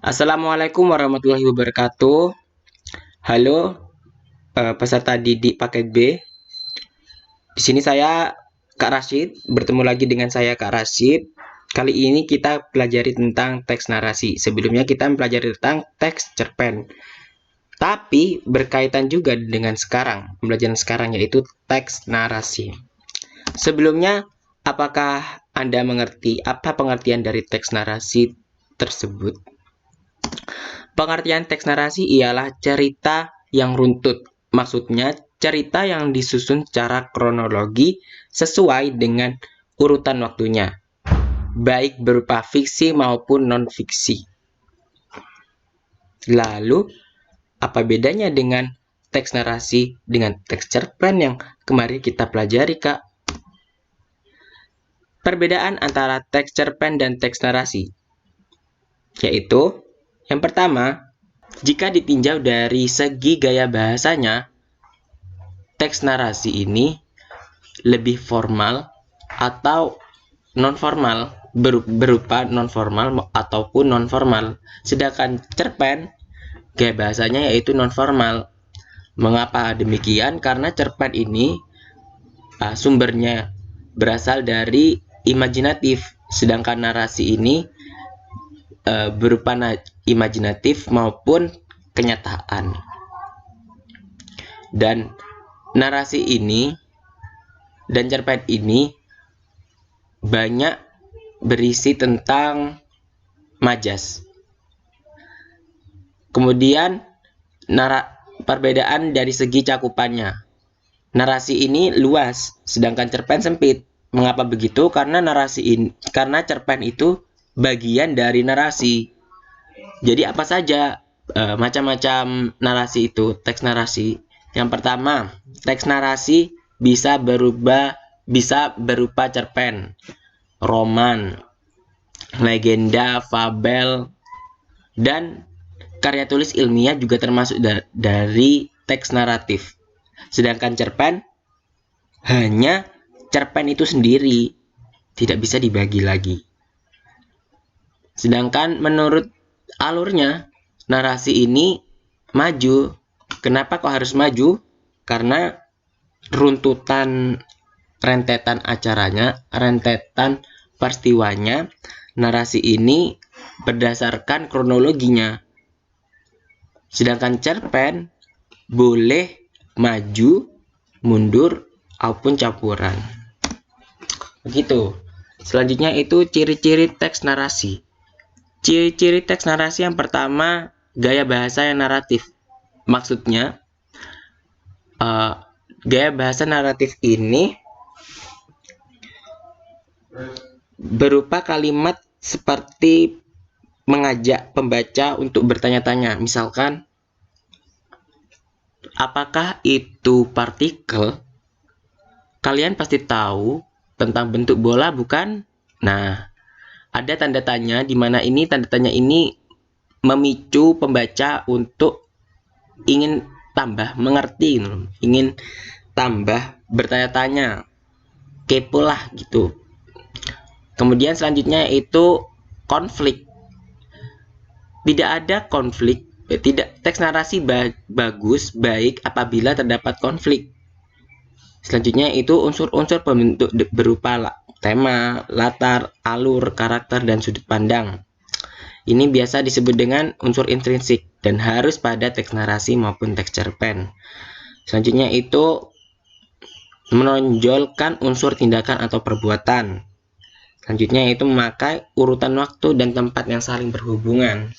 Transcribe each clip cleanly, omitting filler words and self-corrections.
Assalamualaikum warahmatullahi wabarakatuh. Halo, peserta didik paket B. Di sini saya Kak Rashid, bertemu lagi dengan saya Kak Rashid. Kali ini kita pelajari tentang teks narasi. Sebelumnya kita mempelajari tentang teks cerpen. Tapi berkaitan juga dengan pembelajaran sekarang yaitu teks narasi. Sebelumnya, apakah Anda mengerti apa pengertian dari teks narasi tersebut? Pengertian teks narasi ialah cerita yang runtut. Maksudnya, cerita yang disusun secara kronologi sesuai dengan urutan waktunya, baik berupa fiksi maupun non-fiksi. Lalu, apa bedanya dengan teks narasi dengan teks cerpen yang kemarin kita pelajari, Kak? Perbedaan antara teks cerpen dan teks narasi, yaitu yang pertama, jika ditinjau dari segi gaya bahasanya, teks narasi ini lebih formal atau non-formal, berupa non-formal ataupun non-formal. Sedangkan cerpen, gaya bahasanya yaitu non-formal. Mengapa demikian? Karena cerpen ini sumbernya berasal dari imajinatif, sedangkan narasi ini berupa imajinatif maupun kenyataan. Dan narasi ini dan cerpen ini banyak berisi tentang majas. Kemudian perbedaan dari segi cakupannya. Narasi ini luas, sedangkan cerpen sempit. Mengapa begitu? Karena cerpen itu bagian dari narasi. Jadi apa saja macam-macam narasi itu, teks narasi. Yang pertama, teks narasi bisa berupa cerpen, roman, legenda, fabel, dan karya tulis ilmiah juga termasuk dari teks naratif. Sedangkan cerpen hanya cerpen itu sendiri, tidak bisa dibagi lagi. Sedangkan menurut alurnya, narasi ini maju. Kenapa kok harus maju? Karena runtutan rentetan acaranya, rentetan peristiwanya, narasi ini berdasarkan kronologinya. Sedangkan cerpen boleh maju, mundur, ataupun campuran. Begitu. Selanjutnya itu ciri-ciri teks narasi. Ciri-ciri teks narasi yang pertama, gaya bahasa yang naratif. Maksudnya, gaya bahasa naratif ini berupa kalimat seperti mengajak pembaca untuk bertanya-tanya. Misalkan, apakah itu partikel? Kalian pasti tahu tentang bentuk bola, bukan? Nah, ada tanda tanya di mana ini tanda tanya ini memicu pembaca untuk ingin tambah mengerti, ingin tambah bertanya-tanya, kepo lah gitu. Kemudian selanjutnya itu konflik. Tidak ada konflik, teks narasi bagus, baik apabila terdapat konflik. Selanjutnya itu unsur-unsur pembentuk berupa tema, latar, alur, karakter, dan sudut pandang. Ini biasa disebut dengan unsur intrinsik dan harus pada teks narasi maupun teks cerpen. Selanjutnya itu menonjolkan unsur tindakan atau perbuatan. Selanjutnya itu memakai urutan waktu dan tempat yang saling berhubungan.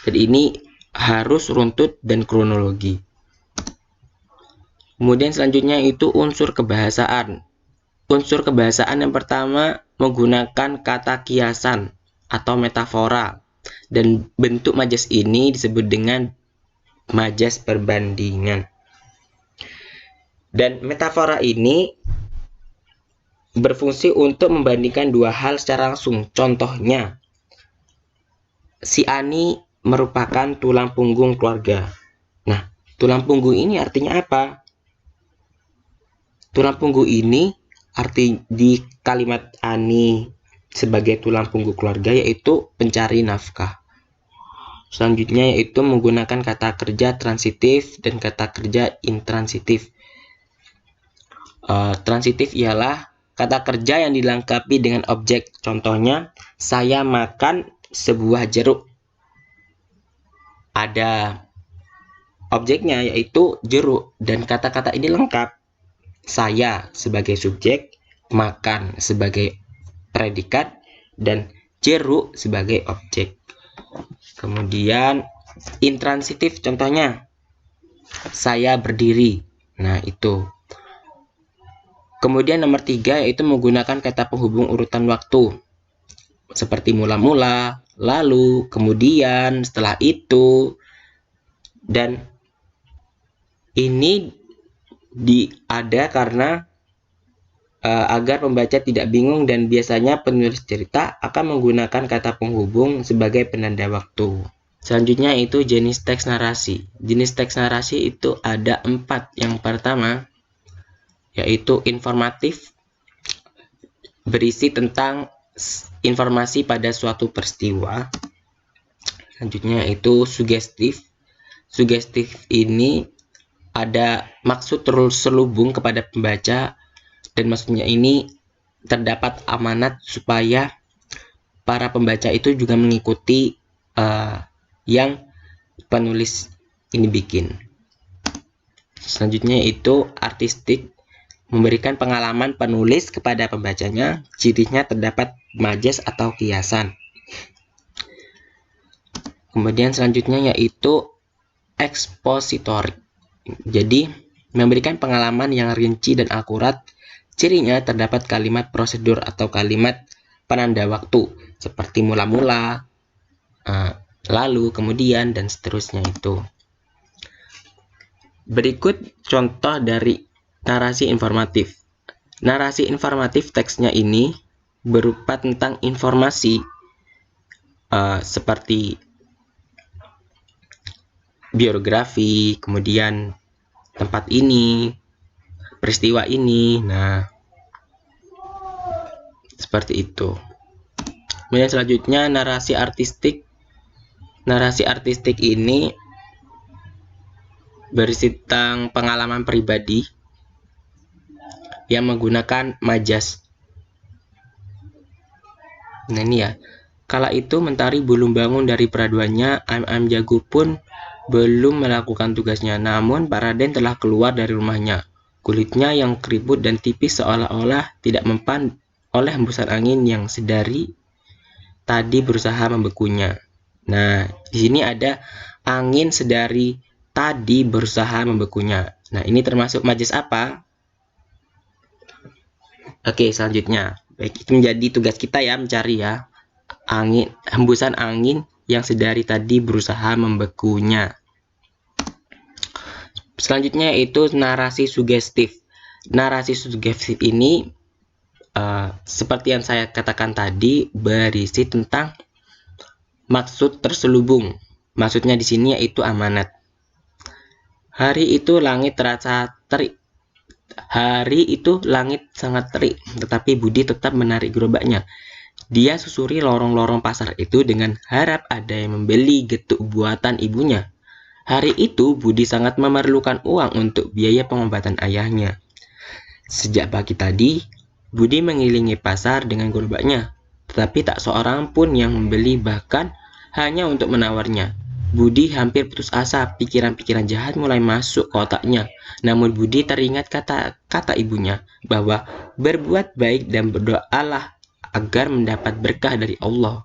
Jadi ini harus runtut dan kronologi. Kemudian selanjutnya itu unsur kebahasaan. Unsur kebahasaan yang pertama menggunakan kata kiasan atau metafora. Dan bentuk majas ini disebut dengan majas perbandingan. Dan metafora ini berfungsi untuk membandingkan dua hal secara langsung. Contohnya, si Ani merupakan tulang punggung keluarga. Nah, tulang punggung ini artinya apa? Tulang punggung ini arti di kalimat Ani sebagai tulang punggung keluarga, yaitu pencari nafkah. Selanjutnya yaitu menggunakan kata kerja transitif dan kata kerja intransitif. Transitif ialah kata kerja yang dilengkapi dengan objek. Contohnya, saya makan sebuah jeruk. Ada objeknya yaitu jeruk dan kata-kata ini lengkap. Saya sebagai subjek, makan sebagai predikat, dan jeruk sebagai objek. Kemudian intransitif contohnya, saya berdiri. Nah, itu. Kemudian nomor 3 yaitu menggunakan kata penghubung urutan waktu. Seperti mula-mula, lalu, kemudian, setelah itu. Dan ini ada karena agar pembaca tidak bingung, dan biasanya penulis cerita akan menggunakan kata penghubung sebagai penanda waktu. Selanjutnya itu jenis teks narasi. Jenis teks narasi itu ada 4. Yang pertama yaitu informatif, berisi tentang informasi pada suatu peristiwa. Selanjutnya itu sugestif. Sugestif ini ada maksud terselubung kepada pembaca, dan maksudnya ini terdapat amanat supaya para pembaca itu juga mengikuti yang penulis ini bikin. Selanjutnya itu artistik, memberikan pengalaman penulis kepada pembacanya. Cirinya terdapat majas atau kiasan. Kemudian selanjutnya yaitu ekspositorik. Jadi memberikan pengalaman yang rinci dan akurat. Cirinya terdapat kalimat prosedur atau kalimat penanda waktu seperti mula-mula, lalu, kemudian, dan seterusnya itu. Berikut contoh dari narasi informatif. Narasi informatif teksnya ini berupa tentang informasi seperti biografi, kemudian tempat ini, peristiwa ini. Nah, seperti itu. Kemudian selanjutnya narasi artistik. Narasi artistik ini berisi tentang pengalaman pribadi yang menggunakan majas. Nah, ini ya. Kala itu mentari belum bangun dari peraduannya, Am Jago pun belum melakukan tugasnya. Namun Pak Raden telah keluar dari rumahnya. Kulitnya yang keriput dan tipis seolah-olah tidak mempan oleh hembusan angin yang sedari tadi berusaha membekunya. Nah, di sini ada angin sedari tadi berusaha membekunya. Nah, ini termasuk majas apa? Oke, selanjutnya. Baik, itu menjadi tugas kita ya, mencari ya. Hembusan angin yang sedari tadi berusaha membekunya. Selanjutnya itu narasi sugestif. Narasi sugestif ini seperti yang saya katakan tadi, berisi tentang maksud terselubung. Maksudnya di sini yaitu amanat. Hari itu langit terasa terik. Hari itu langit sangat terik, tetapi Budi tetap menarik gerobaknya. Dia susuri lorong-lorong pasar itu dengan harap ada yang membeli getuk buatan ibunya. Hari itu Budi sangat memerlukan uang untuk biaya pengobatan ayahnya. Sejak pagi tadi, Budi mengelilingi pasar dengan gerobaknya, tetapi tak seorang pun yang membeli, bahkan hanya untuk menawarnya. Budi hampir putus asa, pikiran-pikiran jahat mulai masuk ke otaknya. Namun Budi teringat kata-kata ibunya bahwa berbuat baik dan berdoalah agar mendapat berkah dari Allah.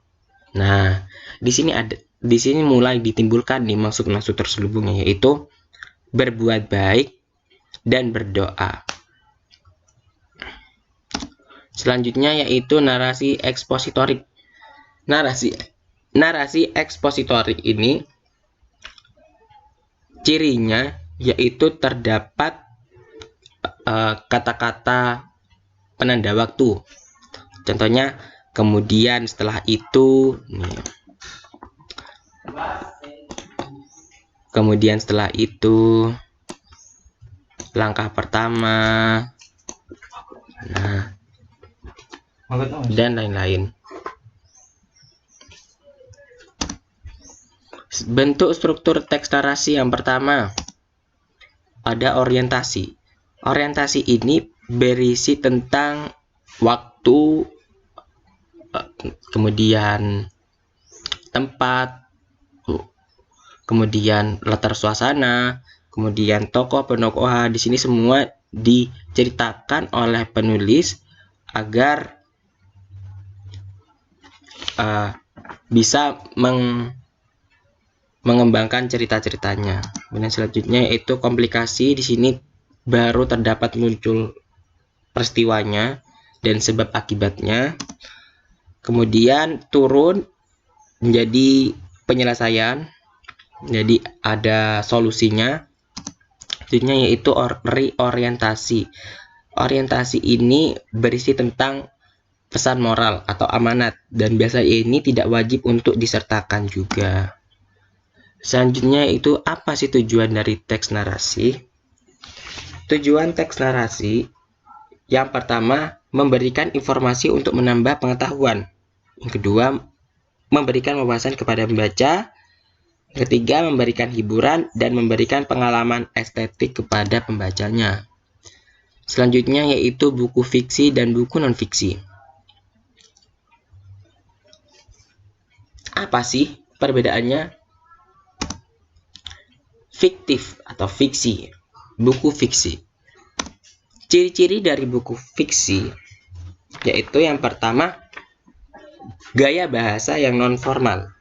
Nah, di sini mulai ditimbulkan nih maksud-maksud terselubungnya, yaitu berbuat baik dan berdoa. Selanjutnya yaitu narasi ekspositorik. Narasi ekspositorik ini cirinya yaitu terdapat kata-kata penanda waktu. Contohnya, kemudian setelah itu, kemudian setelah itu, langkah pertama. Nah, dan lain-lain. Bentuk struktur teks narasi yang pertama ada orientasi. Orientasi ini berisi tentang waktu, kemudian tempat, kemudian latar suasana, kemudian tokoh penokohan. Di sini semua diceritakan oleh penulis agar bisa mengembangkan cerita-ceritanya. Kemudian selanjutnya yaitu komplikasi. Di sini baru terdapat muncul peristiwanya dan sebab akibatnya. Kemudian turun menjadi penyelesaian, jadi ada solusinya. Selanjutnya yaitu reorientasi. Orientasi ini berisi tentang pesan moral atau amanat, dan biasanya ini tidak wajib untuk disertakan juga. Selanjutnya itu apa sih tujuan dari teks narasi? Tujuan teks narasi yang pertama memberikan informasi untuk menambah pengetahuan. Yang kedua memberikan wawasan kepada pembaca. Yang ketiga memberikan hiburan dan memberikan pengalaman estetik kepada pembacanya. Selanjutnya yaitu buku fiksi dan buku non-fiksi. Apa sih perbedaannya? Fiktif atau fiksi, buku fiksi. Ciri-ciri dari buku fiksi yaitu yang pertama gaya bahasa yang non-formal,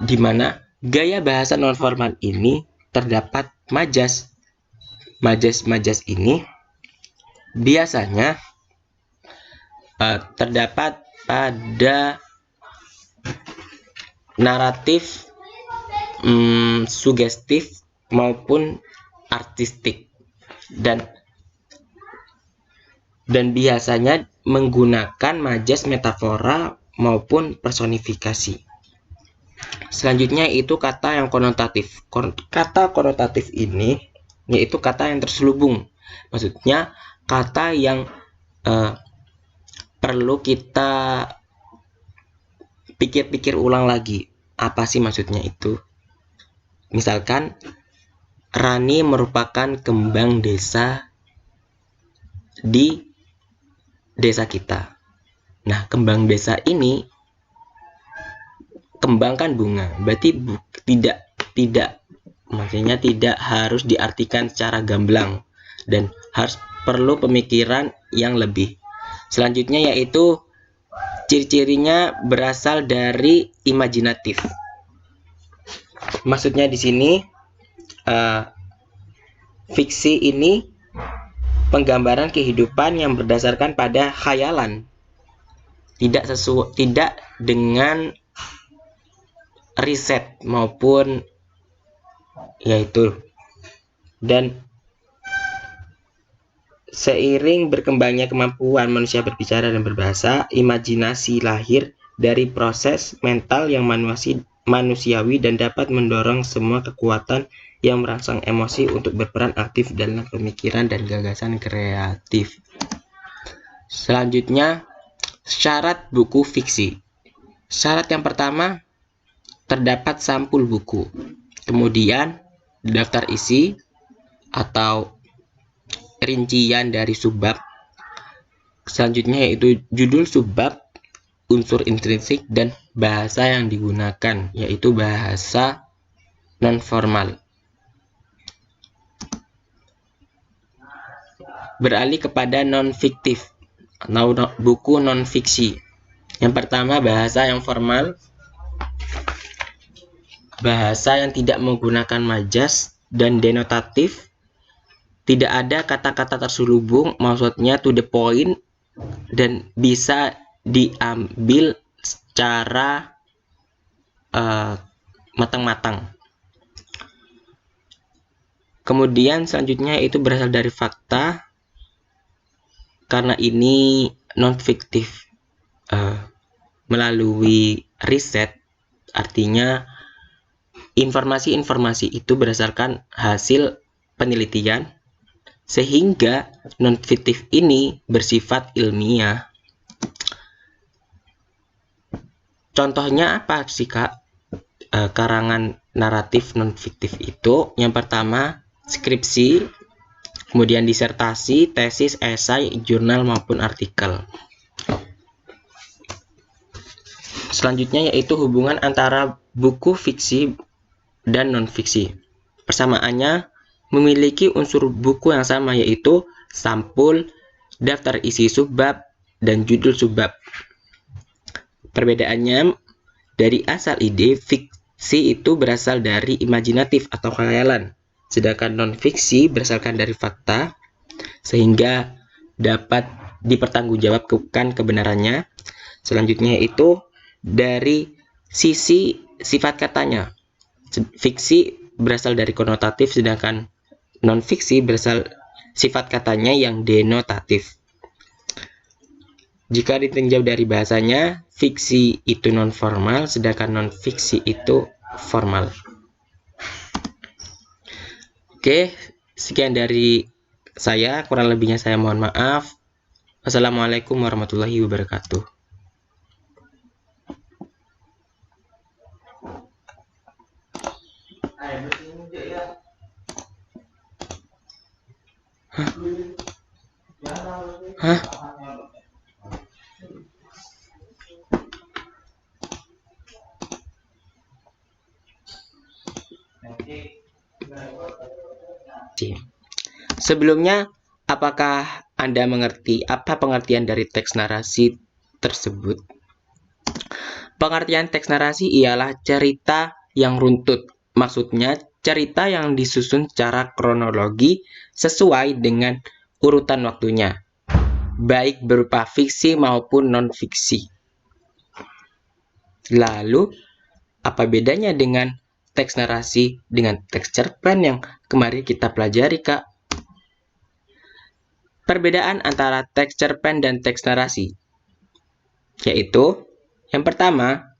di mana gaya bahasa non-formal ini terdapat majas. Majas ini biasanya terdapat pada naratif sugestif maupun artistik, dan biasanya menggunakan majas metafora maupun personifikasi. Selanjutnya itu kata yang konotatif. Kata konotatif ini yaitu kata yang terselubung, maksudnya kata yang perlu kita pikir-pikir ulang lagi. Apa sih maksudnya itu? Misalkan Rani merupakan kembang desa di desa kita. Nah, kembang desa ini kembangkan bunga, berarti maksudnya tidak harus diartikan secara gamblang dan harus perlu pemikiran yang lebih. Selanjutnya yaitu ciri-cirinya berasal dari imajinatif. Maksudnya di sini fiksi ini penggambaran kehidupan yang berdasarkan pada khayalan, tidak dengan riset maupun yaitu. Dan seiring berkembangnya kemampuan manusia berbicara dan berbahasa, imajinasi lahir dari proses mental yang manusiawi dan dapat mendorong semua kekuatan yang merangsang emosi untuk berperan aktif dalam pemikiran dan gagasan kreatif. Selanjutnya, syarat buku fiksi. Syarat yang pertama, terdapat sampul buku. Kemudian, daftar isi atau rincian dari subbab. Selanjutnya yaitu judul subbab, unsur intrinsik, dan bahasa yang digunakan, yaitu bahasa non-formal. Beralih kepada non-fiktif atau buku non-fiksi. Yang pertama, bahasa yang formal, bahasa yang tidak menggunakan majas dan denotatif, tidak ada kata-kata terselubung, maksudnya to the point, dan bisa diambil secara matang-matang. Kemudian selanjutnya itu berasal dari fakta, karena ini non-fiktif melalui riset, artinya informasi-informasi itu berdasarkan hasil penelitian, sehingga non-fiktif ini bersifat ilmiah. Contohnya apa sih, Kak? Karangan naratif non-fiktif itu yang pertama skripsi, kemudian disertasi, tesis, esai, jurnal maupun artikel. Selanjutnya yaitu hubungan antara buku fiksi dan non-fiksi. Persamaannya memiliki unsur buku yang sama, yaitu sampul, daftar isi subbab, dan judul subbab. Perbedaannya, dari asal ide, fiksi itu berasal dari imajinatif atau khayalan, sedangkan non-fiksi berasalkan dari fakta, sehingga dapat dipertanggungjawabkan kebenarannya. Selanjutnya yaitu dari sisi sifat katanya. Fiksi berasal dari konotatif, sedangkan non-fiksi berasal sifat katanya yang denotatif. Jika ditinjau dari bahasanya, fiksi itu non-formal, sedangkan non-fiksi itu formal. Oke, sekian dari saya. Kurang lebihnya saya mohon maaf. Wassalamualaikum warahmatullahi wabarakatuh. Hah? Sebelumnya, apakah Anda mengerti apa pengertian dari teks narasi tersebut? Pengertian teks narasi ialah cerita yang runtut. Maksudnya, cerita yang disusun secara kronologi sesuai dengan urutan waktunya, baik berupa fiksi maupun non-fiksi. Lalu, apa bedanya dengan teks narasi dengan teks cerpen yang kemarin kita pelajari, Kak? Perbedaan antara teks cerpen dan teks narasi, yaitu yang pertama,